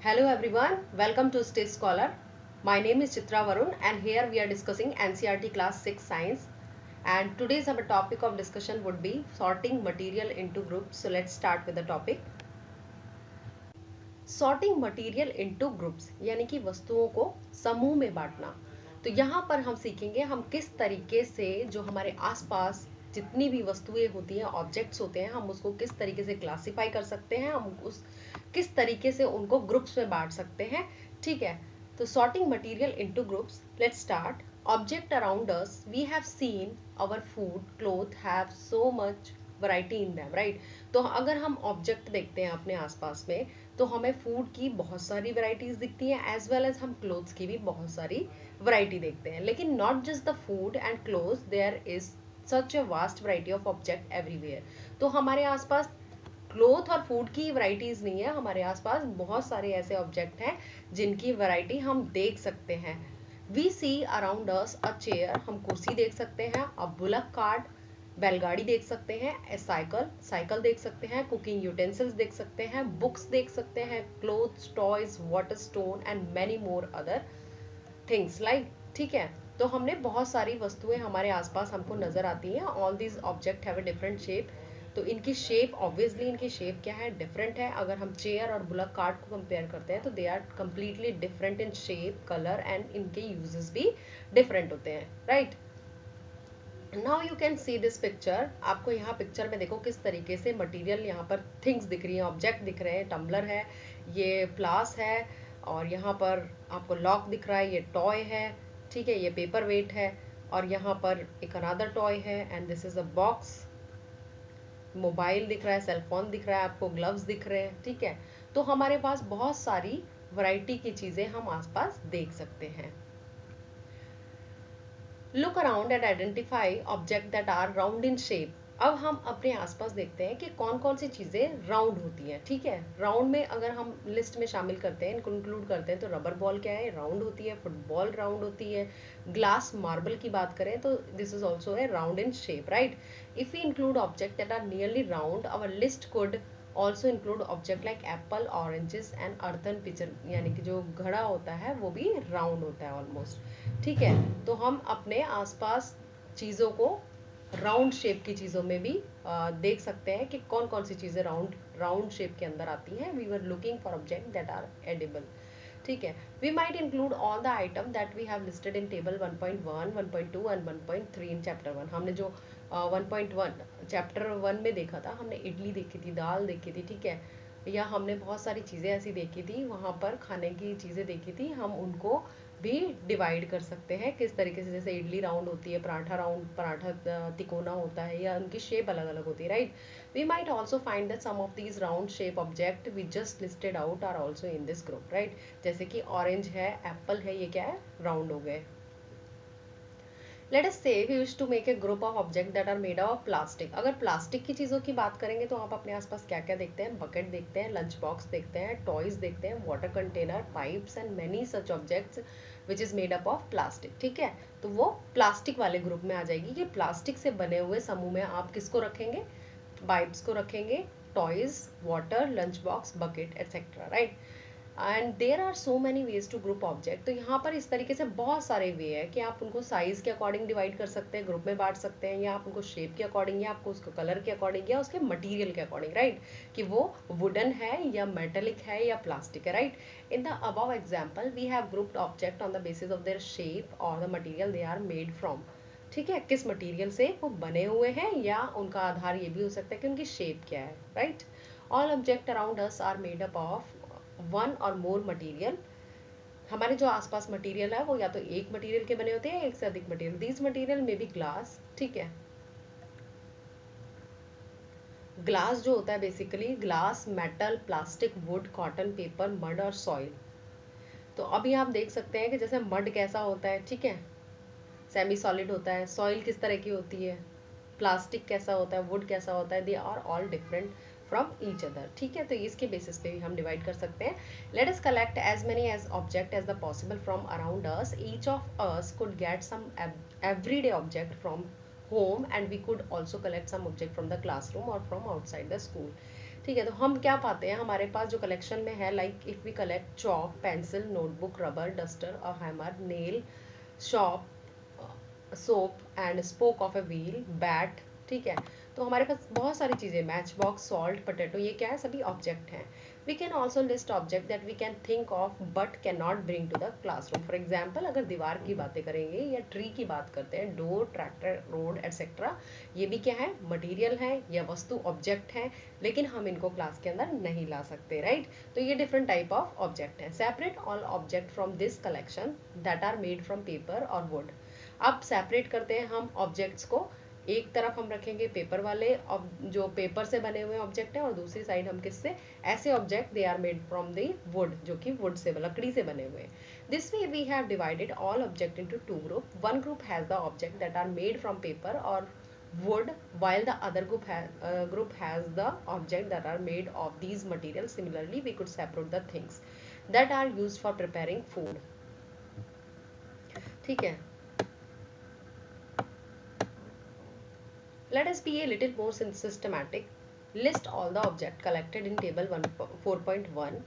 Hello everyone, welcome to Stay Scholar. My name is Chitra Varun and here we are discussing NCERT class 6 science, and today's our topic of discussion would be sorting material into groups. So let's start with the topic. Sorting material into groups यानी कि वस्तुओं को समूह में बांटना। तो यहाँ पर हम सीखेंगे हम किस तरीके से जो हमारे आसपास जितनी भी वस्तुएं होती हैं, ऑब्जेक्ट्स होते हैं, हम उसको किस तरीके से क्लासिफाई कर सकते हैं, हम उस किस तरीके से उनको ग्रुप्स में बांट सकते हैं। ठीक है, तो sorting material into groups, let's start. Object around us, we have seen our food cloth have so much variety in them, right. तो अगर हम ऑब्जेक्ट देखते हैं अपने आसपास में, तो हमें फूड की बहुत सारी वैरायटीज दिखती हैं, एज वेल एज हम क्लोथ्स की भी बहुत सारी वैरायटी देखते हैं। लेकिन not just the food and clothes, there is such a vast variety of object everywhere. तो हमारे आसपास क्लोथ और फूड की वैरायटीज नहीं है, हमारे आसपास बहुत सारे ऐसे ऑब्जेक्ट हैं जिनकी वैरायटी हम देख सकते हैं। We see around us a chair, हम कुर्सी देख सकते हैं, अ बुलक कार्ट, बैलगाड़ी देख सकते हैं, साइकिल साइकिल देख सकते हैं, कुकिंग यूटेंसिल्स देख सकते हैं, बुक्स देख सकते हैं, clothes, toys, water stone and many more other things like. ठीक है, तो हमने बहुत सारी वस्तुएं हमारे आसपास हमको नजर आती हैं। All these object have a different shape. तो इनकी शेप, ऑब्वियसली इनकी शेप क्या है, डिफरेंट है। अगर हम चेयर और बुलक कार्ट को कंपेयर करते हैं तो they are completely different in shape, colour and इनके यूजेस भी डिफरेंट होते हैं, right. Now you can see this picture. आपको यहाँ पिक्चर में देखो किस तरीके से मटेरियल, यहाँ पर थिंग्स दिख रही हैं, ऑब्जेक्ट दिख रहे हैं। टम्बलर है, ये फ्लास है, और यहाँ पर आपको लॉक दिख रहा है, ये टॉय है। ठीक है, ये पेपर वेट है, और यहाँ पर एक अनदर टॉय है, and this is a box. Mobile दिख रहा है, सेलफोन दिख रहा है, आपको ग्लव्स दिख रहे हैं। ठीक है, तो हमारे पास बहुत सारी वैरायटी की चीजें हम आसपास देख सकते हैं। Look around and identify object that are round in shape. अब हम अपने आसपास देखते हैं कि कौन कौन सी चीजें राउंड होती हैं। ठीक है, राउंड में अगर हम लिस्ट में शामिल करते हैं, इनको इंक्लूड करते हैं, तो रबर बॉल क्या है, राउंड होती है। फुटबॉल राउंड होती है। ग्लास मार्बल की बात करें तो this is also a round in shape, right. If we include object that are nearly round, our list could also include object like apple, oranges and earthen picture, यानी कि जो घड़ा होता है वो भी राउंड होता है ऑलमोस्ट। ठीक है, तो हम अपने आसपास चीज़ों को राउंड शेप की चीज़ों में भी देख सकते हैं कि कौन कौन सी चीज़ें राउंड राउंड शेप के अंदर आती हैं। We were looking for object that are edible. ठीक है, we might include all the item that we have listed in table 1.1, 1.2 and 1.3 in chapter 1। हमने जो 1.1 चैप्टर 1 में देखा था, हमने इडली देखी थी, दाल देखी थी। ठीक है, या हमने बहुत सारी चीज़ें ऐसी देखी थी, वहाँ पर खाने की चीज़ें देखी थी, हम उनको भी डिवाइड कर सकते हैं किस तरीके से। जैसे इडली राउंड होती है, पराठा राउंड, पराठा तिकोना होता है, या उनकी शेप अलग अलग होती है, right. We might also find that some of these round shape object we just listed out are also in this group, right. जैसे कि ऑरेंज है, एप्पल है, ये क्या है, राउंड हो गए। Let us say we wish to make a group of object that are made of plastic. अगर प्लास्टिक की चीज़ों की बात करेंगे तो आप अपने आसपास क्या क्या देखते हैं, बकेट देखते हैं, लंच बॉक्स देखते हैं, टॉयज देखते हैं, water container, pipes and many such objects which is made up of plastic. ठीक है, तो वो प्लास्टिक वाले ग्रुप में आ जाएगी कि प्लास्टिक से बने हुए समूह में आप किसको रखेंगे, पाइप्स को रखेंगे, toys, water, lunch box, bucket etcetera, right. And there are so many ways to group object. तो यहाँ पर इस तरीके से बहुत सारे वे है कि आप उनको साइज के अकॉर्डिंग डिवाइड कर सकते हैं, ग्रुप में बांट सकते हैं, या आप उनको शेप के अकॉर्डिंग, या आपको उसको कलर के अकॉर्डिंग, या उसके मटेरियल के अकॉर्डिंग, राइट, कि वो वुडन है या मेटेलिक है या प्लास्टिक है, right. In the above example we have grouped object on the basis of their shape और the material they are made from. ठीक है, किस मटेरियल से वो बने हुए हैं, या उनका आधार ये भी हो सकता है कि उनकी शेप क्या है, right. All object around us are made up of one or more material. हमारे जो आसपास मटेरियल है वो या तो एक मटेरियल के बने होते हैं, एक से अधिक मटेरियल। दीज मटेरियल में भी ग्लास। ठीक है, ग्लास जो होता है basically glass, metal, plastic, would, cotton, paper, mud और सॉइल। तो अभी आप देख सकते हैं कि जैसे मड कैसा होता है, ठीक है, सेमी सॉलिड होता है। सॉइल किस तरह की होती है, प्लास्टिक कैसा होता है, वुड कैसा होता है, they are all different from each other. ठीक है, तो इसके बेसिस पे भी हम डिवाइड कर सकते हैं। Let us collect as many as object as the possible from around us. Each of us could get some everyday object from home, and we could also collect some object from the classroom or from outside the school. ठीक है, तो हम क्या पाते हैं हमारे पास जो collection में है, like if we collect chalk, pencil, notebook, rubber, duster, a hammer, nail, shop, soap and spoke of a wheel, bat, ठीक है, तो हमारे पास बहुत सारी चीज़ें, मैच बॉक्स, सॉल्ट, पोटैटो, ये क्या है, सभी ऑब्जेक्ट हैं। We can also list object that we can think of but can not bring to the classroom. For example, अगर दीवार की बातें करेंगे या ट्री की बात करते हैं, डोर, ट्रैक्टर, रोड एटसेट्रा, ये भी क्या है, मटीरियल है या वस्तु, ऑब्जेक्ट है, लेकिन हम इनको क्लास के अंदर नहीं ला सकते, राइट। तो ये डिफरेंट टाइप ऑफ ऑब्जेक्ट है। Separate all object from this collection that are made from paper or wood. अब सेपरेट करते हैं हम ऑब्जेक्ट्स को, एक तरफ हम रखेंगे पेपर वाले जो पेपर से बने हुए ऑब्जेक्ट हैं, और दूसरी साइड हम किससे, ऐसे object they are made from the wood, जो कि वुड से, लकड़ी से बने हुए हैं। This way we have divided all object into two group. One group has the object that are made from paper or wood, while the other group has the object that are made of these materials. Similarly, we could separate the things that are used for preparing food. ठीक है, let us be a little more systematic. List all the objects collected in table 4.1.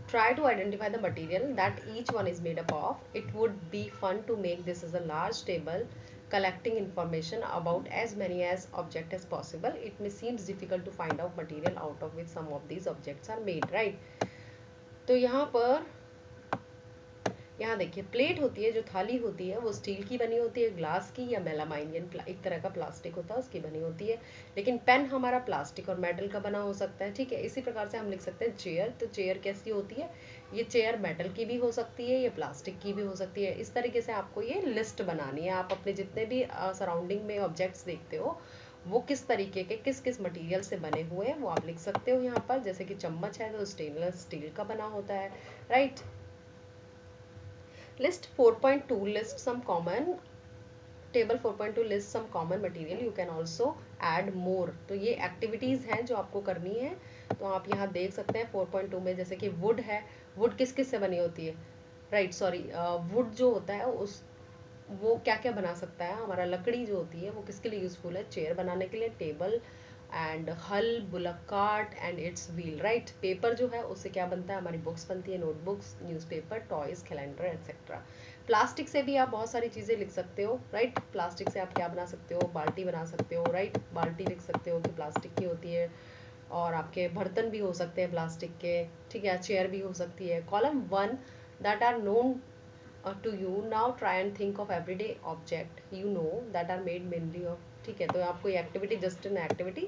Try to identify the material that each one is made up of. It would be fun to make this as a large table collecting information about as many as objects as possible. It may seem difficult to find out material out of which some of these objects are made, right? तो यहाँ देखिए, plate होती है, जो थाली होती है वो स्टील की बनी होती है, ग्लास की या मेलामाइन, एक तरह का प्लास्टिक होता है, उसकी बनी होती है। लेकिन पेन हमारा प्लास्टिक और मेटल का बना हो सकता है, ठीक है। इसी प्रकार से हम लिख सकते हैं चेयर। तो चेयर कैसी होती है, ये चेयर मेटल की भी हो सकती है, ये प्लास्टिक की भी हो सकती है। इस तरीके से आपको ये लिस्ट बनानी है। आप अपने जितने भी सराउंडिंग में ऑब्जेक्ट्स देखते हो, वो किस तरीके के, किस किस मटेरियल से बने हुए हैं, वो आप लिख सकते हो यहाँ पर। जैसे कि चम्मच है तो स्टेनलेस स्टील का बना होता है, right. List 4.2 list some common table 4.2 list some common material. You can also add more. तो ये एक्टिविटीज हैं जो आपको करनी है। तो आप यहाँ देख सकते हैं 4.2 में, जैसे कि वुड है, वुड किस किस से बनी होती है, राइट, सॉरी, वुड जो होता है उस वो क्या क्या बना सकता है हमारा, लकड़ी जो होती है वो किसके लिए यूजफुल है, चेयर बनाने के लिए, टेबल एंड हल, bullock cart and it's wheel, right. Paper जो है उससे क्या बनता है, हमारी बुक्स बनती है, notebooks, newspaper, toys, calendar etcetera. Plastic से भी आप बहुत सारी चीज़ें लिख सकते हो, राइट। प्लास्टिक से आप क्या बना सकते हो, बाल्टी बना सकते हो, राइट। बाल्टी लिख सकते हो कि प्लास्टिक की होती है, और आपके बर्तन भी हो सकते हैं प्लास्टिक के, ठीक है। चेयर भी हो सकती है। Column 1 that are known to you. Now try and think of everyday object you know that are made mainly of, ठीक है। तो आपको ये activity, just an activity,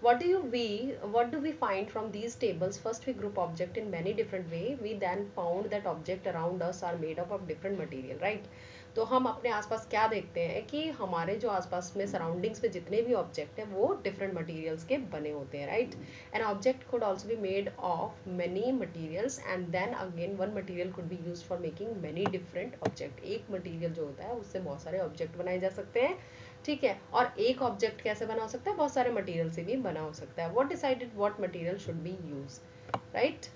what do we find from these tables? First we group object in many different way. We then found that object around us are made up of different material, right? तो हम अपने आसपास क्या देखते हैं कि हमारे जो आसपास में सराउंडिंग्स में जितने भी ऑब्जेक्ट हैं वो डिफरेंट मटेरियल्स के बने होते हैं, right. An object could also be made of many materials and then again one material could be used for making many different object. एक मटेरियल जो होता है उससे बहुत सारे ऑब्जेक्ट बनाए जा सकते हैं, ठीक है। और एक ऑब्जेक्ट कैसे बना हो सकता है, बहुत सारे मटेरियल से भी बना हो सकता है। What decided what material should be use, right,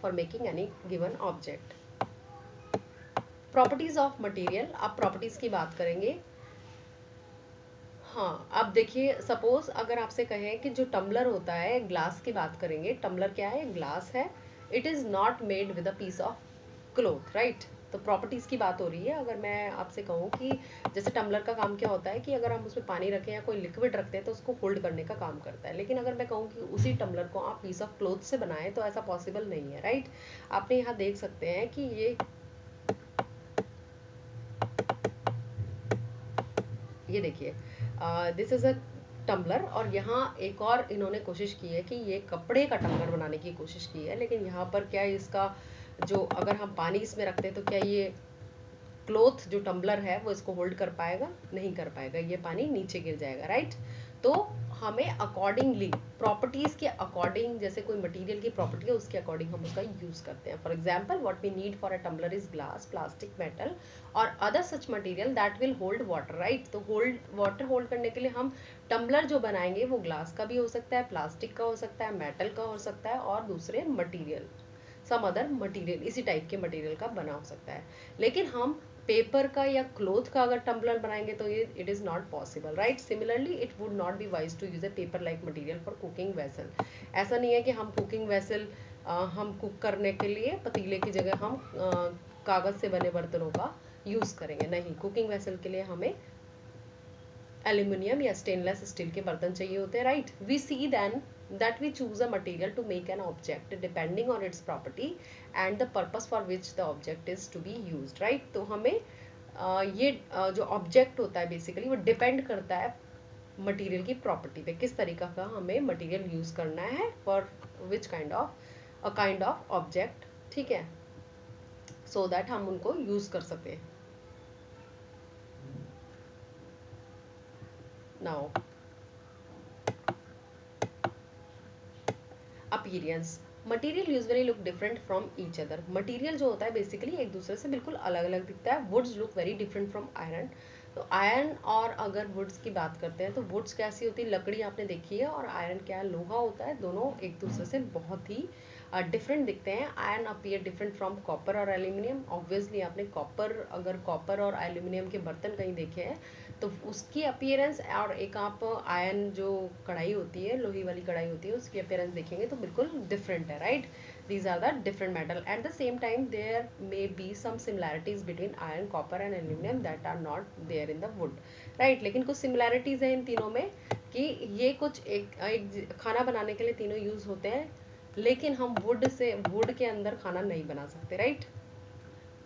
for making any given object. Properties of material, आप प्रॉपर्टीज की बात करेंगे। हाँ, अब देखिए, सपोज अगर आपसे कहें कि जो टम्बलर होता है, ग्लास की बात करेंगे, टम्बलर क्या है, ग्लास है, it is not made with a piece of cloth, right. तो प्रॉपर्टीज की बात हो रही है। अगर मैं आपसे कहूँ कि जैसे टम्बलर का काम क्या होता है कि अगर हम उसमें पानी रखें या कोई लिक्विड रखते हैं तो उसको होल्ड करने का काम करता है, लेकिन अगर मैं कहूँ कि उसी टम्बलर को आप पीस ऑफ क्लोथ से बनाएं तो ऐसा पॉसिबल नहीं है, राइट। आपने यहाँ देख सकते हैं कि ये देखिए, दिस इज अ टम्बलर, और यहाँ एक और इन्होंने कोशिश की है कि ये कपड़े का टम्बलर बनाने की कोशिश की है, लेकिन यहाँ पर क्या है, इसका जो अगर हम पानी इसमें रखते हैं तो क्या ये क्लोथ जो टम्बलर है वो इसको होल्ड कर पाएगा, नहीं कर पाएगा, ये पानी नीचे गिर जाएगा, राइट। तो हमें अकॉर्डिंगली, प्रॉपर्टीज के अकॉर्डिंग, जैसे कोई मटेरियल की प्रॉपर्टी है उसके अकॉर्डिंग हम उसका यूज करते हैं। For example, what we need for a tumbler is glass, plastic, metal और other such material that will hold water, right. तो वाटर होल्ड करने के लिए हम टम्बलर जो बनाएंगे वो ग्लास का भी हो सकता है, प्लास्टिक का हो सकता है, मेटल का हो सकता है, और दूसरे मटीरियल, सम अदर मटीरियल, इसी टाइप के मटीरियल का बना हो सकता है। लेकिन हम पेपर का या क्लोथ का अगर टम्बलर बनाएंगे तो ये it is not possible, right. Similarly it would not be wise to use a paper like material for cooking vessel. ऐसा नहीं है कि हम कुकिंग वेसल हम कुक करने के लिए पतीले की जगह हम कागज से बने बर्तनों का यूज करेंगे, नहीं। कुकिंग वेसल के लिए हमें एल्यूमिनियम या स्टेनलेस स्टील के बर्तन चाहिए होते हैं, right. We see then that we choose a material to make an object depending on its property and the purpose for which the object is to be used, right। तो हमें ये जो object होता है बेसिकली वो depend करता है material की प्रॉपर्टी पे, किस तरीका का हमें मटेरियल यूज करना है for which kind of object, ठीक है, सो दैट हम उनको यूज कर सके। Now appearance, material usually look different from each other. Material जो होता है बेसिकली एक दूसरे से बिल्कुल अलग अलग दिखता है। Woods look very different from iron. तो आयरन और अगर वुड्स की बात करते हैं तो वुड्स कैसी होती है, लकड़ी आपने देखी है, और आयरन क्या है, लोहा होता है। दोनों एक दूसरे से बहुत ही डिफरेंट दिखते हैं। Iron appear different from copper और एल्यूमिनियम। ऑब्वियसली आपने अगर कॉपर और एल्यूमिनियम के बर्तन कहीं देखे हैं तो उसकी अपीयरेंस और एक आप आयरन जो कढ़ाई होती है, लोहे वाली कढ़ाई होती है, उसकी अपीयरेंस देखेंगे तो बिल्कुल डिफरेंट है, right. these are the different metal. At the same time there may be some similarities between iron, copper and aluminum that are not there in the wood, right। लेकिन कुछ similarities है इन तीनों में कि ये कुछ एक खाना बनाने के लिए तीनों यूज होते हैं, लेकिन हम वुड के अंदर खाना नहीं बना सकते, राइट।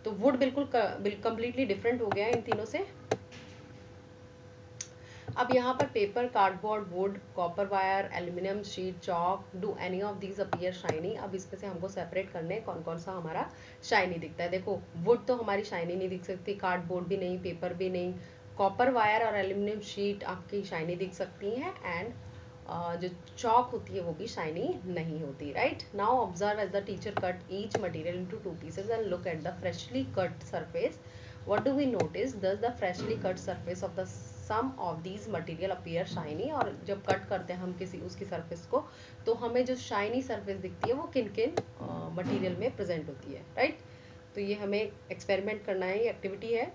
तो वुड बिल्कुल कंप्लीटली डिफरेंट हो गया इन तीनों से। अब यहाँ पर paper, cardboard, would, copper wire, aluminium sheet, chalk, do any of these appear shiny. अब इसमें से हमको सेपरेट करने कौन कौन सा हमारा शाइनी दिखता है। देखो वुड तो हमारी शाइनी नहीं दिख सकती, कार्डबोर्ड भी नहीं, पेपर भी नहीं, कॉपर वायर और एल्यूमिनियम शीट आपकी शाइनी दिख सकती हैं, एंड जो चॉक होती है वो भी शाइनी नहीं होती, right. Now observe as the teacher cut each material into 2 pieces and look at the freshly cut surface. what do we notice, does the freshly cut surface of the some of these material appear shiny। और जब cut करते हैं हम किसी उसकी surface को तो हमें जो शाइनी सरफेस दिखती है वो किन किन मटेरियल में प्रेजेंट होती है, राइट। तो ये हमें एक्सपेरिमेंट करना है, ये एक्टिविटी है।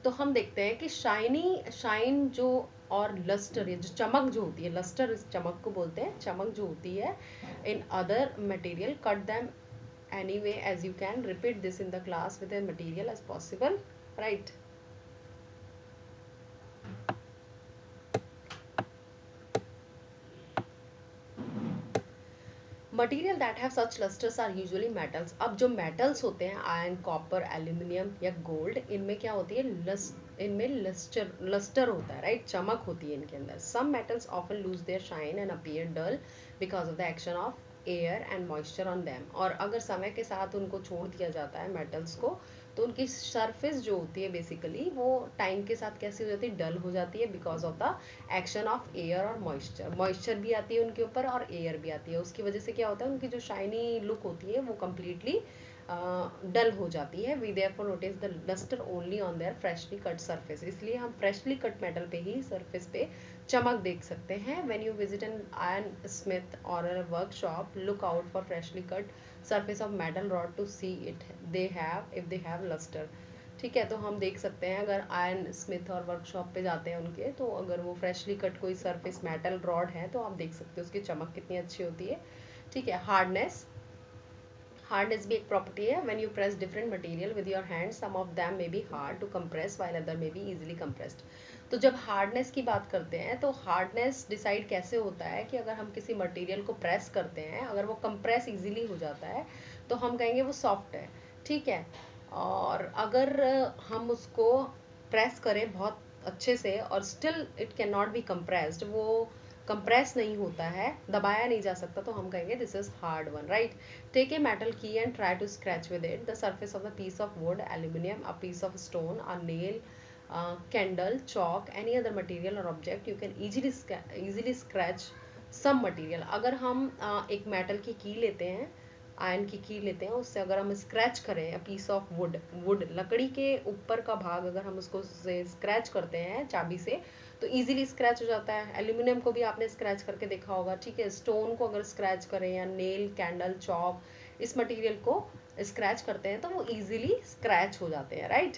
तो हम देखते हैं कि शाइन जो और लस्टर, ये जो चमक जो होती है, लस्टर इस चमक को बोलते हैं, चमक जो होती है in other material, cut them anyway as you can, repeat this in the class with a material as possible, right। Material that have such lusters are usually metals. अब जो मेटल्स होते हैं आयरन, कॉपर, एल्यूमिनियम या gold, इनमें क्या होती है, इनमें लस्टर होता है, राइट, चमक होती है इनके अंदर। Some metals often lose their shine and appear dull because of the action of air and moisture on them. और अगर समय के साथ उनको छोड़ दिया जाता है मेटल्स को तो उनकी सरफेस जो होती है बेसिकली वो टाइम के साथ कैसी हो जाती है, डल हो जाती है because of the action of air और मॉइस्चर भी आती है उनके ऊपर और एयर भी आती है। उसकी वजह से क्या होता है, उनकी जो शाइनी लुक होती है वो कम्प्लीटली डल हो जाती है। We therefore notice the lustre only on their freshly cut surface. इसलिए हम फ्रेशली कट मेटल पे ही सरफेस पे चमक देख सकते हैं। When you visit an iron smith और a workshop, look out for freshly cut surface of metal rod to see if they have luster, ठीक है। तो हम देख सकते हैं अगर आयरन स्मिथ और वर्कशॉप पे जाते हैं उनके, तो अगर वो फ्रेशली कट कोई सरफेस मेटल रॉड है तो आप देख सकते हो उसकी चमक कितनी अच्छी होती है, ठीक है। हार्डनेस भी एक प्रॉपर्टी है। When you press different material with your hand, some of them may be hard to compress while other may be easily compressed. तो जब हार्डनेस की बात करते हैं तो हार्डनेस डिसाइड कैसे होता है कि अगर हम किसी मटेरियल को प्रेस करते हैं, अगर वो कंप्रेस इजीली हो जाता है तो हम कहेंगे वो सॉफ्ट है, ठीक है। और अगर हम उसको प्रेस करें बहुत अच्छे से और still it can not B compressed, वो कंप्रेस नहीं होता है, दबाया नहीं जा सकता, तो हम कहेंगे this is hard one, right. Take a metal key and try to scratch with it the surface of the piece of wood, aluminium, a piece of stone, a nail, candle, chalk, any other material or object, you can easily scratch some material। अगर हम एक metal की की लेते हैं, iron की की लेते हैं, उससे अगर हम स्क्रैच करें पीस ऑफ वुड लकड़ी के ऊपर का भाग अगर हम उसको से स्क्रैच करते हैं चाबी से तो इजीली स्क्रैच हो जाता है। एल्यूमिनियम को भी आपने स्क्रैच करके देखा होगा, ठीक है। स्टोन को अगर स्क्रैच करें या नेल, कैंडल, चॉक, इस मटेरियल को स्क्रैच करते हैं तो वो इजीली स्क्रैच हो जाते हैं, right.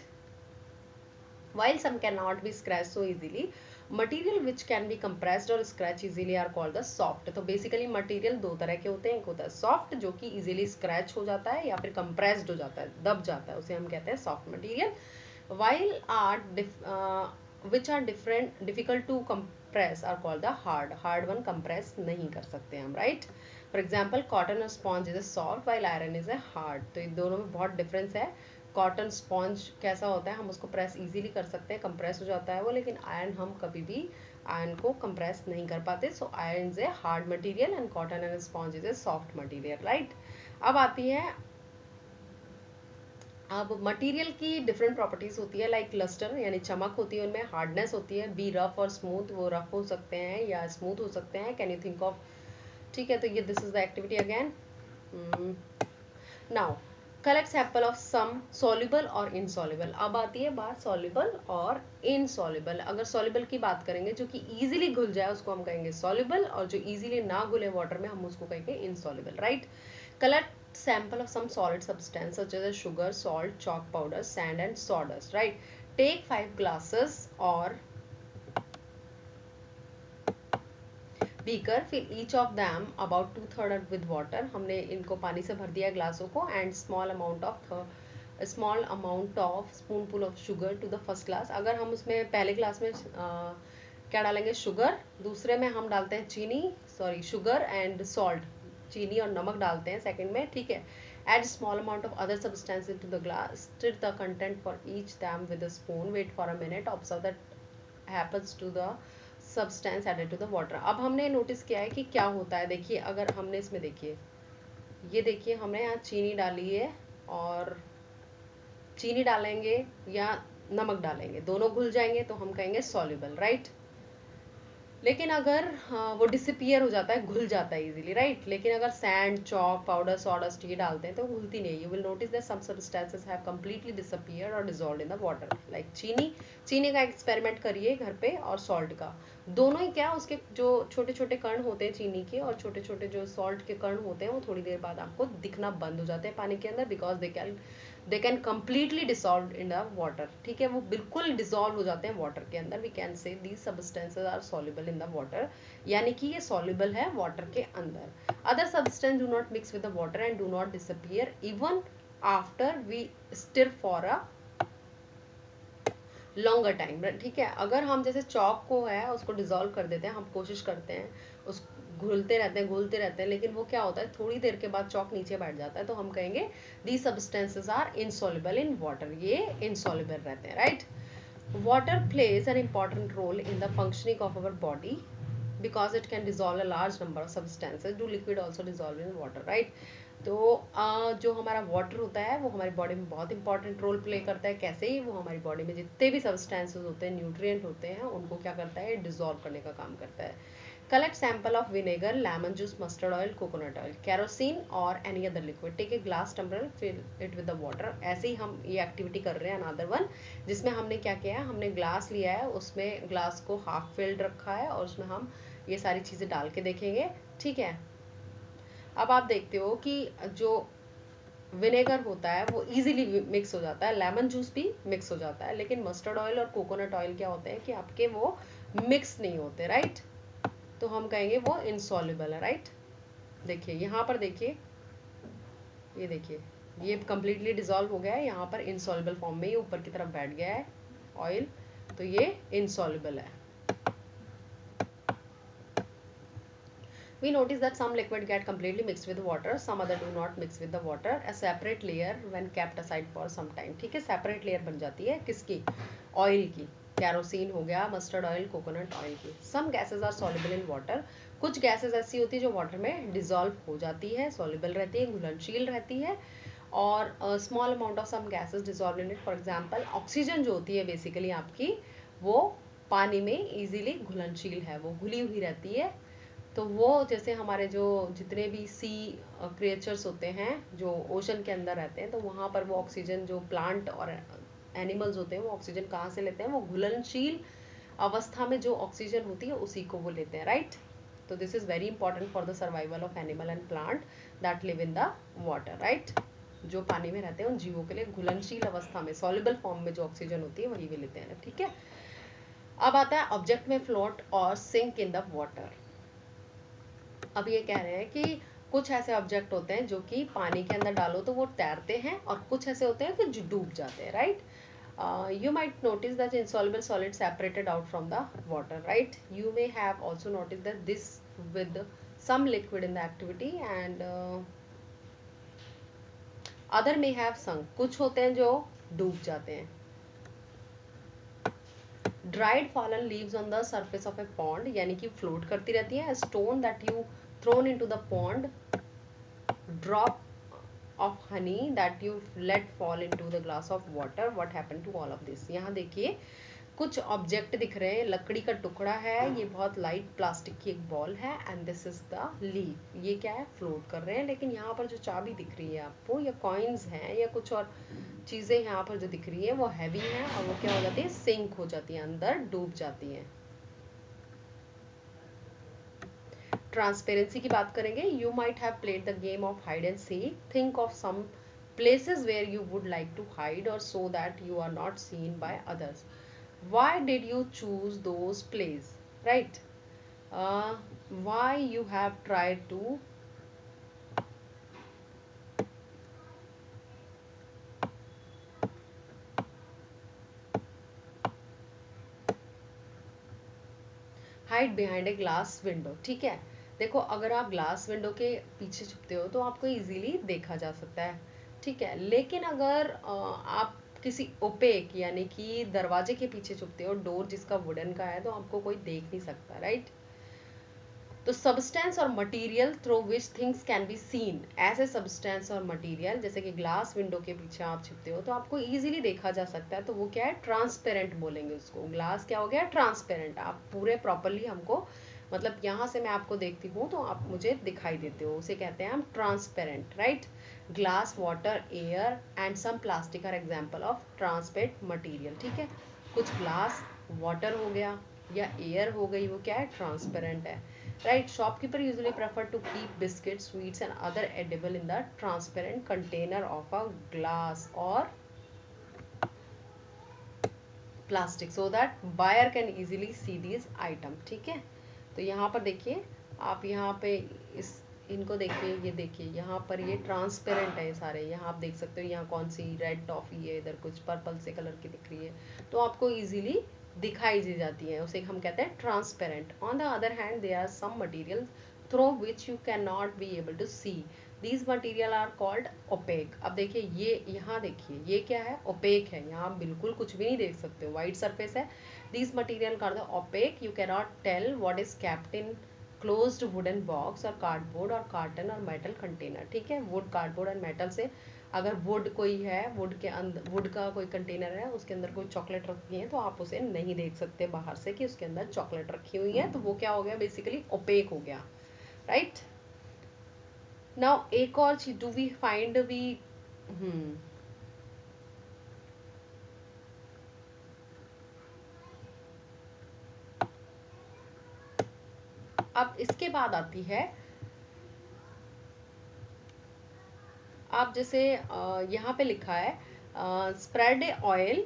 While some cannot be scratched so easily, material which can be compressed or scratched easily are called the soft. तो बेसिकली मटेरियल दो तरह के होते हैं, एक होता है सॉफ्ट जो कि इजीली स्क्रैच हो जाता है या फिर कंप्रेस्ड हो जाता है, दब जाता है, उसे हम कहते हैं soft material. while which are different difficult to compress are called the hard. Hard one compress नहीं कर सकते हम, राइट। फॉर एग्जाम्पल कॉटन और sponge is a soft while iron is a hard. तो इन दोनों में बहुत डिफरेंस है। कॉटन स्पॉन्ज कैसा होता है, हम उसको प्रेस इजीली कर सकते हैं, कंप्रेस हो जाता है वो, लेकिन आयरन हम कभी भी आयरन को कंप्रेस नहीं कर पाते। So iron is a hard material and cotton and sponge is a soft material, right. अब आती है, अब मटेरियल की डिफरेंट प्रॉपर्टीज होती है, लाइक लस्टर यानी चमक होती है उनमें, हार्डनेस होती है, बी रफ और स्मूथ, वो रफ हो सकते हैं या स्मूथ हो सकते हैं। कैन यू थिंक ऑफ, ठीक है, तो ये this is the activity again. Now collect sample of some soluble or insoluble. अब आती है बात सॉल्युबल और इनसॉल्युबल। अगर सॉल्युबल की बात करेंगे जो कि इजीली घुल जाए उसको हम कहेंगे सॉल्युबल, और जो इजीली ना घुले वाटर में हम उसको कहेंगे insoluble, right. Collect sample of some solid substance such as sugar, salt, chalk powder, sand and sawdust, right. Take 5 glasses or beaker, fill each of them about 2/3 with water. हमने इनको पानी से भर दिया ग्लासों को, and small amount of spoonful of sugar to the first glass. अगर हम उसमें पहले ग्लास में क्या डालेंगे, शुगर, दूसरे में हम डालते हैं चीनी, सॉरी शुगर एंड सॉल्ट, चीनी और नमक डालते हैं सेकंड में, ठीक है। Add small amount of other substance to the glass, stir the content for each them with a spoon, wait for a minute, observe that happens to the substance added to the water. अब हमने notice किया है कि क्या होता है, देखिए अगर हमने इसमें देखिए, ये देखिए हमने यहाँ चीनी डाली है, और चीनी डालेंगे या नमक डालेंगे दोनों घुल जाएंगे तो हम कहेंगे सॉल्युबल, राइट। लेकिन अगर वो डिसअपियर हो जाता है, घुल जाता है इजीली, राइट। लेकिन अगर सैंड, चॉक पाउडर, सॉडस्ट ये डालते हैं तो घुलती नहीं। You will notice that some substances have completely disappeared और dissolved in the water, like चीनी का एक्सपेरिमेंट करिए घर पे, और सॉल्ट का, दोनों ही क्या, उसके जो छोटे छोटे कण होते हैं चीनी के और छोटे छोटे जो सॉल्ट के कण होते हैं वो थोड़ी देर बाद आपको दिखना बंद हो जाते हैं पानी के अंदर, because they can completely dissolve in the water, ठीक है, वो बिल्कुल डिसॉल्व हो जाते हैं वाटर के अंदर। We can say these substances are soluble in the water, यानी कि ये सॉल्युबल है वाटर के अंदर। Other substance do not mix with the water and do not disappear even after we stir for a longer time, ठीक है। अगर हम जैसे चॉक को है उसको डिजोल्व कर देते हैं, हम कोशिश करते हैं उस घुलते रहते हैं, लेकिन वो क्या होता है थोड़ी देर के बाद चॉक नीचे बैठ जाता है, तो हम कहेंगे these substances are insoluble in water, ये इनसॉल्युबल रहते हैं, right. Water plays an important role in the functioning of our body because it can dissolve a large number of substances. Do liquid also dissolve in water, right? तो जो हमारा water होता है वो हमारी बॉडी में बहुत इंपॉर्टेंट रोल प्ले करता है। कैसे ही, वो हमारी बॉडी में जितने भी सब्सटेंसेस होते हैं, न्यूट्रिएंट होते हैं, उनको क्या करता है, डिसॉल्व करने का काम करता है। Collect sample of vinegar, lemon juice, mustard oil, coconut oil, kerosene और any other liquid. Take a glass tumbler, fill it with the water. ऐसे ही हम ये एक्टिविटी कर रहे हैं अनदर वन, जिसमें हमने क्या किया है, हमने ग्लास लिया है, उसमें ग्लास को हाफ फिल्ड रखा है और उसमें हम ये सारी चीज़ें डाल के देखेंगे, ठीक है। अब आप देखते हो कि जो विनेगर होता है वो इजीली मिक्स हो जाता है, लेमन जूस भी मिक्स हो जाता है, लेकिन मस्टर्ड ऑयल और कोकोनट ऑयल क्या होते हैं कि आपके वो मिक्स नहीं होते, राइट। तो हम कहेंगे वो इनसॉल्युबल है, राइट। देखिए यहाँ पर देखिए, ये देखिए ये कम्प्लीटली डिजॉल्व हो गया है, यहाँ पर इनसॉल्युबल फॉर्म में ये ऊपर की तरफ बैठ गया है ऑयल, तो ये इनसॉल्युबल है। We notice that some liquid get completely mixed with water, some other do not mix with the water. A separate layer when kept aside for some time, ठीक है, सेपरेट लेयर बन जाती है किसकी, oil की, kerosene हो गया, mustard oil, coconut oil की। Some gases are soluble in water, कुछ गैसेज ऐसी होती है जो वाटर में डिजॉल्व हो जाती है, सॉल्युबल रहती है, घुलनशील रहती है, और small amount of some gases dissolve in it. For example oxygen जो होती है बेसिकली आपकी, वो पानी में इजीली घुलनशील है, वो घुली हुई रहती है। तो वो जैसे हमारे जो जितने भी सी क्रिएचर्स होते हैं जो ओशन के अंदर रहते हैं, तो वहाँ पर वो ऑक्सीजन, जो प्लांट और एनिमल्स होते हैं, वो ऑक्सीजन कहाँ से लेते हैं, वो घुलनशील अवस्था में जो ऑक्सीजन होती है उसी को वो लेते हैं, राइट। तो this is very important for the survival of animal and plant that live in the water, right. जो पानी में रहते हैं उन जीवों के लिए घुलनशील अवस्था में सॉल्युबल फॉर्म में जो ऑक्सीजन होती है वही वे लेते हैं, ठीक है। अब आता है ऑब्जेक्ट में फ्लोट और सिंक इन द वाटर। अब ये कह रहे हैं कि कुछ ऐसे ऑब्जेक्ट होते हैं जो कि पानी के अंदर डालो तो वो तैरते हैं, और कुछ ऐसे होते हैं कि जो डूब जाते हैं, right. You might notice that insoluble solid separated out from the water, right? You may have also noticed that this with some liquid in the activity and other may have sunk. कुछ होते हैं जो डूब जाते हैं। Dried fallen leaves on the surface of a pond, यानी कि float करती रहती है। A stone that you thrown into the pond, drop of honey that you let fall into the glass of water, what happened to all of this? यहाँ देखिए कुछ object दिख रहे हैं, लकड़ी का टुकड़ा है, ये बहुत लाइट प्लास्टिक की एक बॉल है, and this is the leaf. ये क्या है, फ्लोट कर रहे हैं। लेकिन यहाँ पर जो चाबी दिख रही है आपको, या कॉइन्स हैं या कुछ और चीजें यहाँ पर जो दिख रही है वो हैवी है, और वो क्या हो जाती है, सिंक हो जाती है, अंदर डूब जाती है। ट्रांसपेरेंसी की बात करेंगे। You might have played the game of hide and seek. Think of some places where you would like to hide or so that you are not seen by others. Why did you choose those places, right? Why you have tried to hide behind a glass window, ठीक है। देखो अगर आप glass window के पीछे छुपते हो तो आपको इजीली देखा जा सकता है, ठीक है। लेकिन अगर आप किसी ओपेक यानी कि दरवाजे के पीछे छुपते हो, डोर जिसका वुडन का है, तो आपको कोई देख नहीं सकता, राइट। तो सब्सटेंस और material through which things can be seen, ऐसे सब्सटेंस और मटेरियल जैसे कि ग्लास विंडो के पीछे आप छिपते हो तो आपको इजीली देखा जा सकता है, तो वो क्या है, ट्रांसपेरेंट बोलेंगे उसको। ग्लास क्या हो गया, ट्रांसपेरेंट। आप पूरे प्रॉपरली हमको, मतलब यहाँ से मैं आपको देखती हूँ तो आप मुझे दिखाई देते हो, उसे कहते हैं हम transparent, right. Glass, water, air and some plastic are example of transparent material, ठीक है। कुछ ग्लास, वाटर हो गया या एयर हो गई, वो क्या है, ट्रांसपेरेंट है, right? Shopkeeper usually prefer to keep biscuits, sweets and other edible in the transparent container of a glass or plastic so that buyer can easily see these item, ठीक है। तो यहाँ पर देखिए, आप यहाँ पे इस इनको देखिए, ये देखिए यहाँ पर ये ट्रांसपेरेंट है, ये सारे यहाँ आप देख सकते हो। यहाँ कौन सी रेड टॉफी है, इधर कुछ पर्पल से कलर की दिख रही है, तो आपको इजीली दिखाई दी जाती है, उसे हम कहते हैं transparent. On the other hand there are some material through which you can not be able to see, these material are called opaque. अब देखिए ये यहाँ देखिए ये क्या है, ओपेक है, यहाँ आप बिल्कुल कुछ भी नहीं देख सकते हो, वाइट सरफेस है। These material are the opaque, you can not tell what is kept in closed wooden box और कार्डबोर्ड और कार्टन और मेटल कंटेनर, ठीक है। वुड, कार्डबोर्ड एंड मेटल से, अगर वुड कोई है, वुड के अंदर, वुड का कोई कंटेनर है, उसके अंदर कोई चॉकलेट रखी है, तो आप उसे नहीं देख सकते बाहर से कि उसके अंदर चॉकलेट रखी हुई है, तो वो क्या हो गया, बेसिकली ओपेक हो गया, राइट। नाउ एक और चीज, डू वी फाइंड वी अब इसके बाद आती है, आप जैसे यहाँ पे लिखा है spread oil,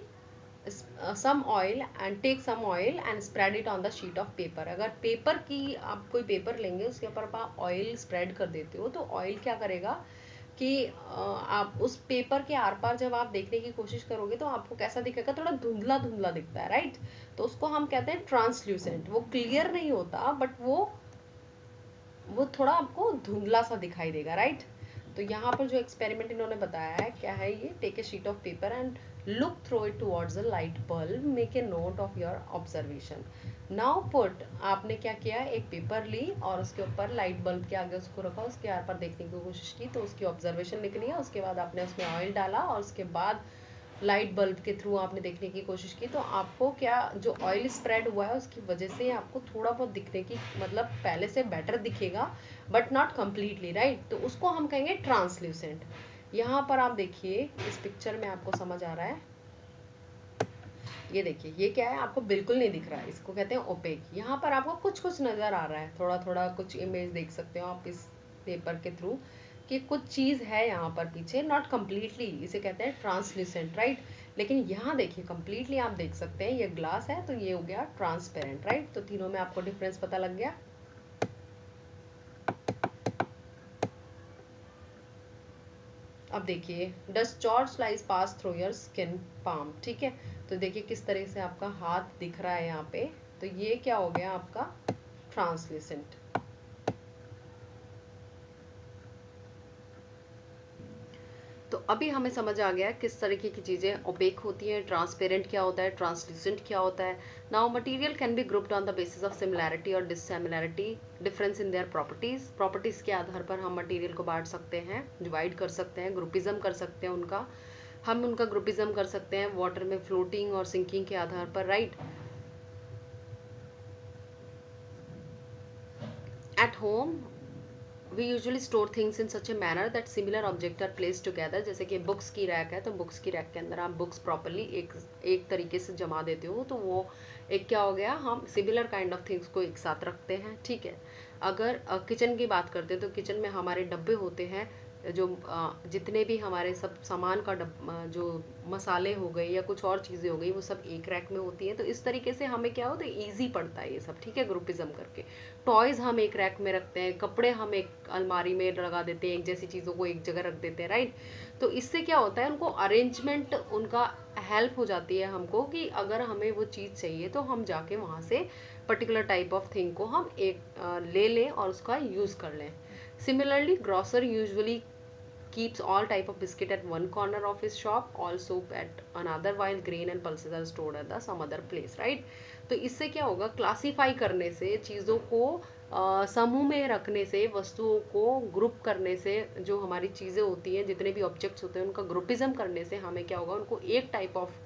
some oil and take some oil and spread it on the sheet of paper. अगर पेपर की, आप कोई पेपर लेंगे, उसके ऊपर आप ऑयल स्प्रेड कर देते हो, तो ऑयल क्या करेगा कि आप उस पेपर के आर पार जब आप देखने की कोशिश करोगे तो आपको कैसा दिखेगा, थोड़ा धुंधला धुंधला दिखता है, राइट। तो उसको हम कहते हैं ट्रांसल्यूसेंट। वो क्लियर नहीं होता, बट वो थोड़ा आपको धुंधला सा दिखाई देगा, राइट। तो यहाँ पर जो एक्सपेरिमेंट इन्होंने बताया है, क्या है ये, take a sheet of paper and look through it towards a light bulb, make a note of your observation. Now put, आपने क्या किया, एक पेपर ली और उसके ऊपर लाइट बल्ब के आगे उसको रखा, उसके आर पर देखने की कोशिश की, तो उसकी ऑब्जर्वेशन निकली है। उसके बाद आपने उसमें ऑयल डाला और उसके बाद लाइट बल्ब के थ्रू आपने देखने की कोशिश की, तो आपको क्या, जो ऑयल स्प्रेड हुआ है उसकी वजह से आपको थोड़ा बहुत दिखने की, मतलब पहले से बेटर दिखेगा, बट नॉट कम्प्लीटली, राइट। तो उसको हम कहेंगे ट्रांसल्यूसेंट। यहाँ पर आप देखिए, इस पिक्चर में आपको समझ आ रहा है, ये देखिए ये क्या है, आपको बिल्कुल नहीं दिख रहा है, इसको कहते हैं ओपेक। यहाँ पर आपको कुछ कुछ नजर आ रहा है, थोड़ा थोड़ा कुछ इमेज देख सकते हो आप इस पेपर के थ्रू कि कुछ चीज़ है यहाँ पर पीछे, नॉट कम्प्लीटली, इसे कहते हैं ट्रांसल्यूसेंट, राइट। लेकिन यहाँ देखिए कम्प्लीटली आप देख सकते हैं ये ग्लास है तो ये हो गया ट्रांसपेरेंट, राइट। तो तीनों में आपको डिफरेंस पता लग गया। अब देखिए dust chart slice pass through your skin palm, ठीक है। तो देखिए किस तरह से आपका हाथ दिख रहा है यहाँ पे, तो ये क्या हो गया आपका ट्रांसल्यूसेंट। तो अभी हमें समझ आ गया किस तरीके की चीज़ें ओपेक होती हैं, ट्रांसपेरेंट क्या होता है, ट्रांसल्यूसेंट क्या होता है। Now material can be grouped on the basis of similarity और dissimilarity, difference in their properties. Properties के आधार पर हम मटेरियल को बांट सकते हैं, डिवाइड कर सकते हैं, ग्रुपिज्म कर सकते हैं उनका। हम उनका ग्रुपिज्म कर सकते हैं वाटर में फ्लोटिंग और सिंकिंग के आधार पर, right. At home we usually store things in such a manner that similar objects are placed together। जैसे कि बुक्स की रैक है तो बुक्स की रैक के अंदर आप बुक्स प्रॉपरली एक तरीके से जमा देते हो, तो वो एक क्या हो गया, हम सिमिलर काइंड ऑफ थिंग्स को एक साथ रखते हैं, ठीक है। अगर किचन की बात करते हैं तो किचन में हमारे डब्बे होते हैं, जो जितने भी हमारे सब सामान का जो मसाले हो गए या कुछ और चीज़ें हो गई वो सब एक रैक में होती हैं। तो इस तरीके से हमें क्या होता है, ईजी पड़ता है ये सब, ठीक है, ग्रुपिज्म करके। टॉयज़ हम एक रैक में रखते हैं, कपड़े हम एक अलमारी में लगा देते हैं, एक जैसी चीज़ों को एक जगह रख देते हैं, राइट। तो इससे क्या होता है, उनको अरेंजमेंट उनका हेल्प हो जाती है हमको, कि अगर हमें वो चीज़ चाहिए तो हम जाके वहाँ से पर्टिकुलर टाइप ऑफ थिंग को हम एक ले लें और उसका यूज़ कर लें। Similarly, grocer usually keeps all type of biscuit at one corner of his shop, all soap at another, while grain and pulses are stored at the some other place, right। तो इससे क्या होगा, classify करने से, चीज़ों को समूह में रखने से, वस्तुओं को ग्रुप करने से, जो हमारी चीज़ें होती हैं, जितने भी ऑब्जेक्ट्स होते हैं उनका ग्रुपिज्म करने से हमें क्या होगा, उनको एक टाइप ऑफ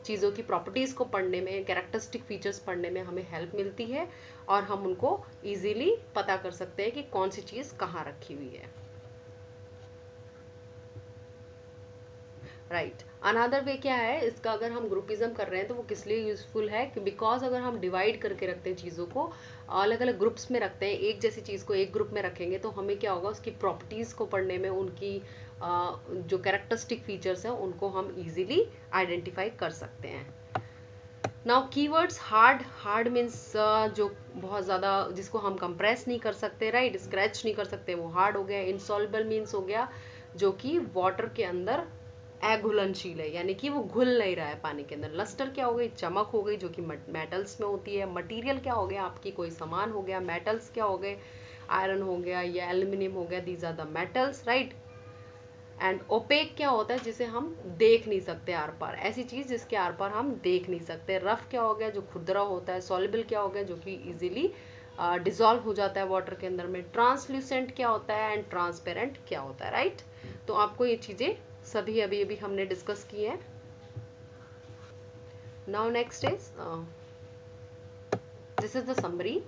चीज़ों की प्रॉपर्टीज़ को पढ़ने में, कैरेक्टरिस्टिक फीचर्स पढ़ने में हमें हेल्प मिलती है, और हम उनको ईजिली पता कर सकते हैं कि कौन सी चीज़ कहाँ रखी हुई है, राइट। अनदर वे क्या है इसका, अगर हम ग्रुपिज्म कर रहे हैं तो वो किस लिए यूजफुल है, कि बिकॉज अगर हम डिवाइड करके रखते हैं चीज़ों को, अलग अलग ग्रुप्स में रखते हैं, एक जैसी चीज़ को एक ग्रुप में रखेंगे तो हमें क्या होगा, उसकी प्रॉपर्टीज़ को पढ़ने में, उनकी जो कैरेक्टरिस्टिक फीचर्स हैं उनको हम इजीली आइडेंटिफाई कर सकते हैं। नाउ कीवर्ड्स, हार्ड मीन्स जो बहुत ज़्यादा, जिसको हम कंप्रेस नहीं कर सकते, राइट, स्क्रैच नहीं कर सकते, वो हार्ड हो गया। इनसॉल्युबल मीन्स हो गया जो कि वाटर के अंदर अघुलनशील है, यानी कि वो घुल नहीं रहा है पानी के अंदर। लस्टर क्या हो गई, चमक हो गई, जो कि मेटल्स में होती है। मटेरियल क्या हो गया, आपकी कोई सामान हो गया। मेटल्स क्या हो गए, आयरन हो गया या एल्यूमिनियम हो गया, these are the metals, right. And opaque क्या होता है, जिसे हम देख नहीं सकते आर पार, ऐसी चीज जिसके आर पार हम देख नहीं सकते। रफ क्या हो गया, जो खुरदरा होता है। सॉल्युबल क्या हो गया, जो कि इजीली डिसॉल्व हो जाता है वाटर के अंदर में। ट्रांसल्यूसेंट क्या होता है, एंड ट्रांसपेरेंट क्या होता है, राइट। तो आपको ये चीजें सभी अभी अभी हमने डिस्कस की है। Now next is this is the summary.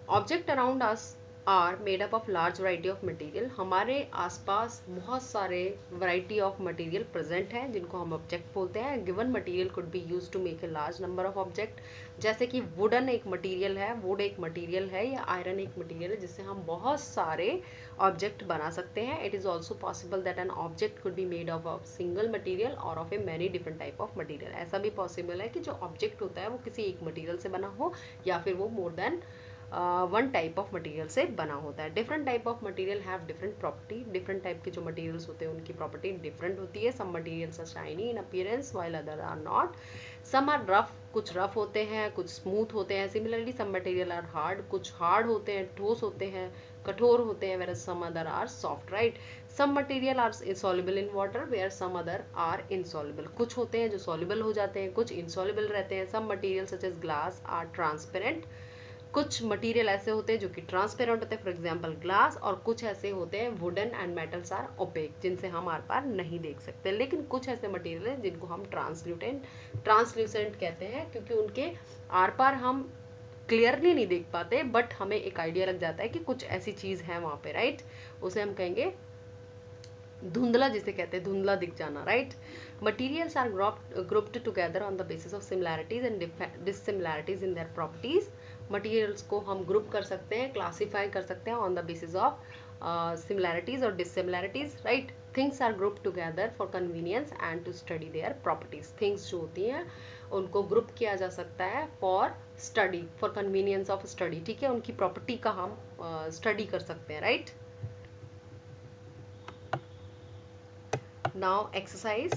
Object around us are made up of large variety of material. हमारे आसपास बहुत सारे वैरायटी ऑफ मटेरियल प्रेजेंट हैं, जिनको हम ऑब्जेक्ट बोलते हैं। Given material could be use to make a large number of object. जैसे कि वुडन एक मटेरियल है, वुड एक मटेरियल है, या आयरन एक मटेरियल है, जिससे हम बहुत सारे ऑब्जेक्ट बना सकते हैं। It is also possible that an object could be made of single material और of a many different type of material. ऐसा भी पॉसिबल है कि जो ऑब्जेक्ट होता है वो किसी एक मटेरियल से बना हो, या फिर वो more than one type of material से बना होता है। Different type of material have different property. Different type के जो मटेरियल्स होते हैं उनकी प्रॉपर्टी डिफरेंट होती है। Some materials are shiny in appearance while other are not. Some are rough, कुछ रफ होते हैं, कुछ स्मूथ होते हैं। Similarly some material are hard, कुछ हार्ड होते हैं, ठोस होते हैं, कठोर होते हैं, whereas some other are soft, right। some material are insoluble in water where some other are insoluble। कुछ होते हैं जो soluble हो जाते हैं, कुछ insoluble रहते हैं। some materials such as glass are transparent। कुछ मटेरियल ऐसे होते हैं जो कि ट्रांसपेरेंट होते हैं, फॉर एग्जांपल ग्लास। और कुछ ऐसे होते हैं wooden and metals are opaque, जिनसे हम आर पार नहीं देख सकते। लेकिन कुछ ऐसे मटेरियल हैं जिनको हम ट्रांसल्यूसेंट कहते हैं, क्योंकि उनके आर पार हम क्लियरली नहीं देख पाते, बट हमें एक आइडिया लग जाता है कि कुछ ऐसी चीज है वहां पे, राइट। उसे हम कहेंगे धुंधला, जिसे कहते हैं धुंधला दिख जाना, right. Materials are grouped together on the basis of similarities and dissimilarities in their properties। Materials को हम ग्रुप कर सकते हैं, क्लासीफाई कर सकते हैं on the basis of similarities और dissimilarities, right. Things are group together for convenience and to study their properties. Things जो होती हैं उनको ग्रुप किया जा सकता है for study, for convenience of study, ठीक है, उनकी प्रॉपर्टी का हम स्टडी कर सकते हैं, right. Now exercise,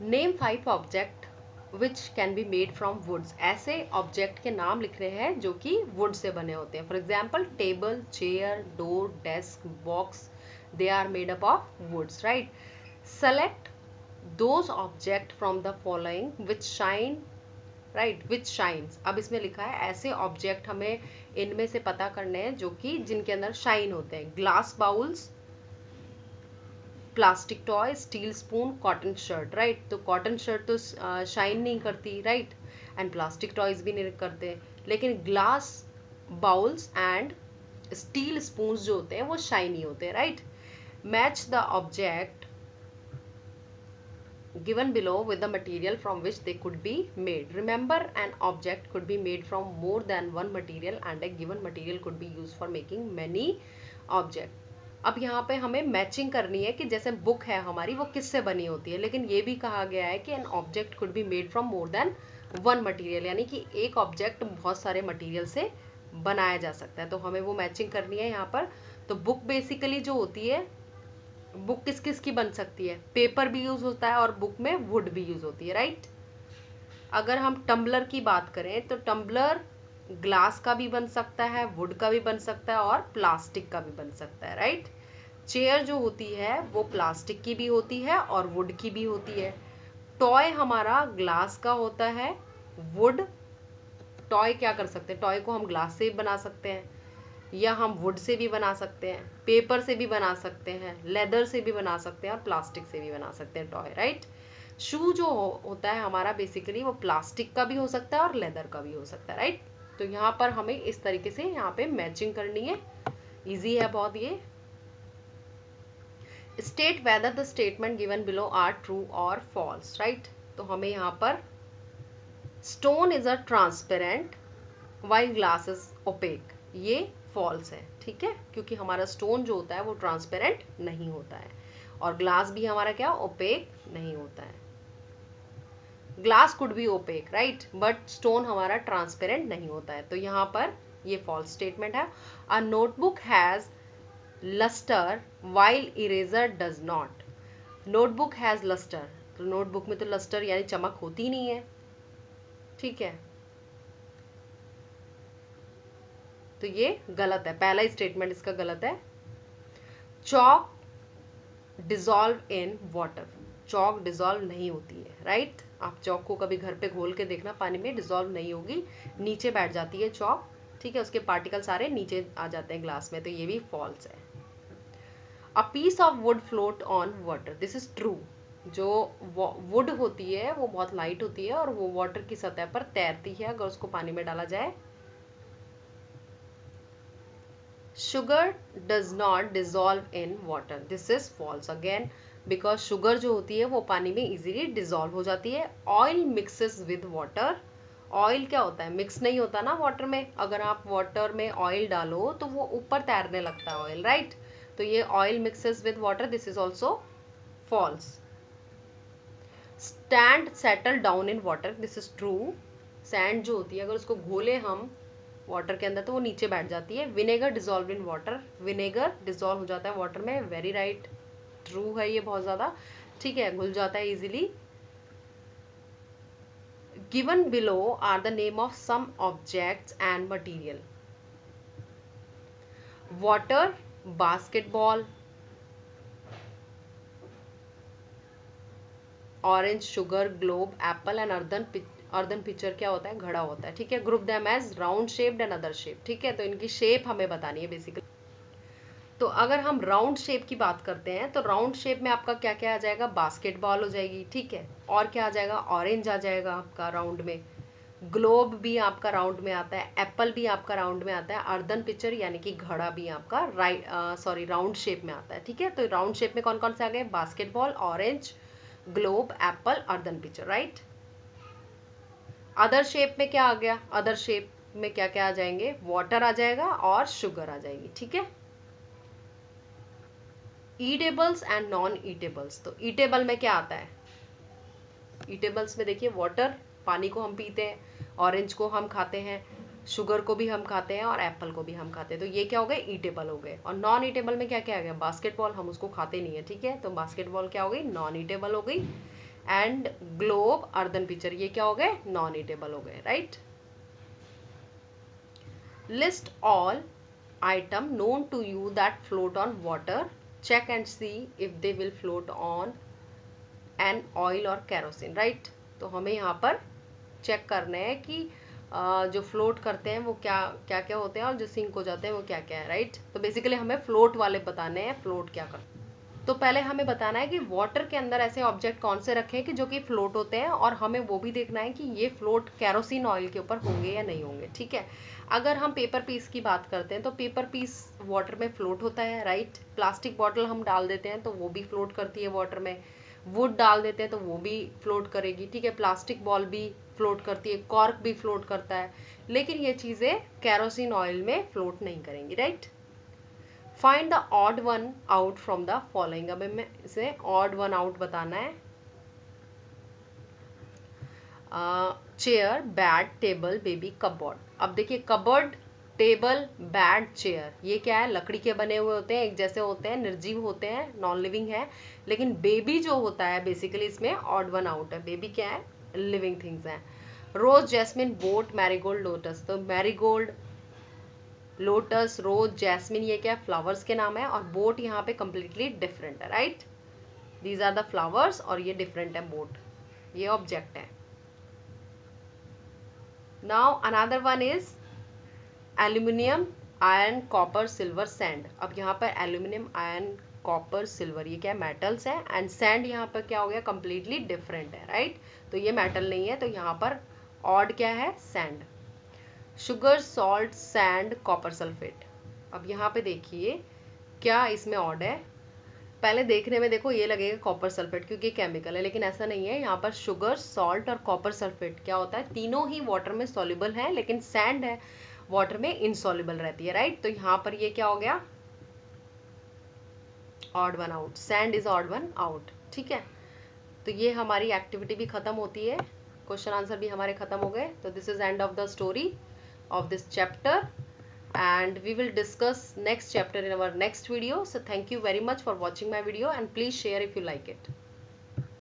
name 5 object which can be made from woods. ऐसे ऑब्जेक्ट के नाम लिख रहे हैं जो कि वुड से बने होते हैं। For example table, chair, door, desk, box, they are made up of woods, right. Select those object from the following which shine, right, which shines. अब इसमें लिखा है ऐसे ऑब्जेक्ट हमें इनमें से पता करने हैं जो कि जिनके अंदर शाइन होते हैं। Glass bowls, plastic toy, steel spoon, cotton shirt, right. तो कॉटन शर्ट तो शाइन नहीं करती, राइट, एंड प्लास्टिक टॉयज भी नहीं करते, लेकिन glass bowls and steel spoon जो होते हैं वो शाइनी होते हैं, right. Match the object given below with the material from which they could be made. Remember, an object could be made from more than one material and a given material could be used for making many objects. अब यहाँ पे हमें matching करनी है कि जैसे book है हमारी वो किससे बनी होती है, लेकिन ये भी कहा गया है कि N object could be made from more than one material, यानी कि एक ऑब्जेक्ट बहुत सारे मटेरियल से बनाया जा सकता है। तो हमें वो मैचिंग करनी है यहाँ पर। तो बुक बेसिकली जो होती है, बुक किस किस की बन सकती है, पेपर भी यूज होता है और बुक में वुड भी यूज होती है, राइट। अगर हम टम्बलर की बात करें तो टम्बलर ग्लास का भी बन सकता है, वुड का भी बन सकता है और प्लास्टिक का भी बन सकता है, राइट। चेयर जो होती है वो प्लास्टिक की भी होती है और वुड की भी होती है। टॉय हमारा ग्लास का होता है, वुड, टॉय क्या कर सकते हैं, टॉय को हम ग्लास से बना सकते हैं या हम वुड से भी बना सकते हैं, पेपर से भी बना सकते हैं, लेदर से भी बना सकते हैं और प्लास्टिक से भी बना सकते हैं टॉय, राइट। शू जो होता है हमारा बेसिकली वो प्लास्टिक का भी हो सकता है और लेदर का भी हो सकता है, राइट। तो यहाँ पर हमें इस तरीके से यहाँ पे मैचिंग करनी है, इजी है बहुत ये। State whether the statement given below are true और फॉल्स, राइट। तो हमें यहाँ पर stone is a transparent while glass is opaque, ये फॉल्स है, ठीक है, क्योंकि हमारा स्टोन जो होता है वो ट्रांसपेरेंट नहीं होता है और ग्लास भी हमारा क्या ओपेक नहीं होता है। Glass could be opaque, right, but stone हमारा ट्रांसपेरेंट नहीं होता है। तो यहाँ पर ये फॉल्स स्टेटमेंट है। A notebook has lustre while eraser does not. Notebook has lustre, तो नोटबुक में तो लस्टर यानी चमक होती नहीं है, ठीक है, तो ये गलत है, पहला स्टेटमेंट इसका गलत है। Chalk dissolve in water, chalk dissolve नहीं होती है, राइट। आप चॉक को कभी घर पे घोल के देखना, पानी में डिजॉल्व नहीं होगी, नीचे बैठ जाती है चॉक, ठीक है, उसके पार्टिकल सारे नीचे आ जाते हैं ग्लास में, तो ये भी फॉल्स है। A piece of wood float on water, this is true. जो वुड होती है वो बहुत लाइट होती है और वो वाटर की सतह पर तैरती है अगर उसको पानी में डाला जाए। Sugar does not dissolve in water. This is false again because sugar जो होती है वो पानी में easily dissolve हो जाती है। Oil mixes with water. Oil क्या होता है, मिक्स नहीं होता ना वाटर में। अगर आप वाटर में ऑयल डालो तो वो ऊपर तैरने लगता है ऑयल, राइट। तो ये oil mixes with water, this is also false. Stand settle down in water, this is true. Sand जो होती है अगर उसको घोले हम वाटर के अंदर तो वो नीचे बैठ जाती है। Vinegar dissolve in water, vinegar dissolve हो जाता है वाटर में, वेरी राइट, ट्रू है ये बहुत ज्यादा, ठीक है, घुल जाता है easily. Given below are the name of some objects and material. Water, basketball, orange, sugar, globe, apple and earthen picture क्या होता है, घड़ा होता है, ठीक है। Group them as round shaped and other shape, ठीक है, तो इनकी शेप हमें बतानी है बेसिकली। तो अगर हम राउंड शेप की बात करते हैं तो राउंड शेप में आपका क्या क्या आ जाएगा, बास्केटबॉल हो जाएगी, ठीक है, और क्या आ जाएगा, ऑरेंज आ जाएगा आपका राउंड में, ग्लोब भी आपका राउंड में आता है, एप्पल भी आपका राउंड में आता है, अर्दन पिक्चर यानी कि घड़ा भी आपका राउंड शेप में आता है, ठीक है। तो राउंड शेप में कौन कौन से आ गए, basketball, orange, globe, Apple, earthen picture, right. Other shape में क्या आ गया, अदर शेप में क्या क्या आ जाएंगे, वाटर आ जाएगा और शुगर आ जाएगी, ठीक है। ईटेबल्स एंड नॉन ईटेबल्स, तो ईटेबल में क्या आता है, ईटेबल्स में देखिए वाटर, पानी को हम पीते हैं, ऑरेंज को हम खाते हैं, शुगर को भी हम खाते हैं और एप्पल को भी हम खाते हैं, तो ये क्या हो गए, ईटेबल हो गए। और नॉन ईटेबल में क्या क्या आ गया, बास्केटबॉल, हम उसको खाते नहीं है, ठीक है, तो बास्केटबॉल क्या हो गई, नॉन ईटेबल हो गई। एंड ग्लोब, अर्दन पिक्चर, ये क्या हो गए, नॉन ईटेबल हो गए, right. List all item known to you that float on water, check and see if they will float on an oil or kerosene, right। तो हमें यहाँ पर चेक करना है कि जो फ्लोट करते हैं वो क्या क्या क्या होते हैं और जो सिंक हो जाते हैं वो क्या क्या है, राइट। तो बेसिकली हमें फ्लोट वाले बताने हैं, फ्लोट क्या करते हैं। तो पहले हमें बताना है कि वाटर के अंदर ऐसे ऑब्जेक्ट कौन से रखे हैं कि जो कि फ्लोट होते हैं, और हमें वो भी देखना है कि ये फ्लोट कैरोसिन ऑयल के ऊपर होंगे या नहीं होंगे, ठीक है। अगर हम पेपर पीस की बात करते हैं तो पेपर पीस वाटर में फ्लोट होता है, राइट। प्लास्टिक बॉटल हम डाल देते हैं तो वो भी फ्लोट करती है वाटर में, वुड डाल देते हैं तो वो भी फ्लोट करेगी, ठीक है। प्लास्टिक बॉल भी फ्लोट करती है, कॉर्क भी फ्लोट करता है, लेकिन ये चीज़ें कैरोसिन ऑयल में फ्लोट नहीं करेंगी, right. Find the odd one out from the following, अब हमें इसे ऑड वन आउट बताना है। Chair, bad, table, baby, cupboard. अब देखिए कपबोर्ड, टेबल, बैड, चेयर, ये क्या है, लकड़ी के बने हुए होते हैं, एक जैसे होते हैं, निर्जीव होते हैं, नॉन लिविंग है। लेकिन बेबी जो होता है बेसिकली इसमें ऑड वन आउट है, बेबी क्या है, लिविंग थिंग्स हैं। रोज, जैस्मिन, बोट, मैरीगोल्ड, लोटस, तो मैरीगोल्ड, लोटस, रोज, जैस्मिन, ये क्या फ्लावर्स के नाम है, और बोट यहाँ पे कंप्लीटली डिफरेंट है, right. These are the flowers और ये डिफरेंट है, बोट ये ऑब्जेक्ट है। Now another one is aluminium, iron, copper, silver, sand. अब यहाँ पर एल्यूमिनियम, आयरन, कॉपर, सिल्वर, ये क्या मेटल्स है, एंड सैंड यहाँ पर क्या हो गया, कंप्लीटली डिफरेंट है, राइट। तो ये मेटल नहीं है, तो यहाँ पर ऑड क्या है, sand. Sugar, salt, sand, copper sulphate. अब यहाँ पे देखिए क्या इसमें ऑड है, पहले देखने में देखो ये लगेगा कॉपर सल्फेट क्योंकि केमिकल है, लेकिन ऐसा नहीं है। यहाँ पर शुगर, सॉल्ट और कॉपर सल्फेट क्या होता है, तीनों ही वाटर में सॉल्युबल है, लेकिन सैंड है वाटर में इनसॉल्युबल रहती है, राइट। तो यहाँ पर ये क्या हो गया, odd one out, sand is odd one out, ठीक है। तो ये हमारी एक्टिविटी भी खत्म होती है, क्वेश्चन आंसर भी हमारे खत्म हो गए। तो this is end of the story of this chapter, and we will discuss next chapter in our next video. So thank you very much for watching my video, and please share if you like it.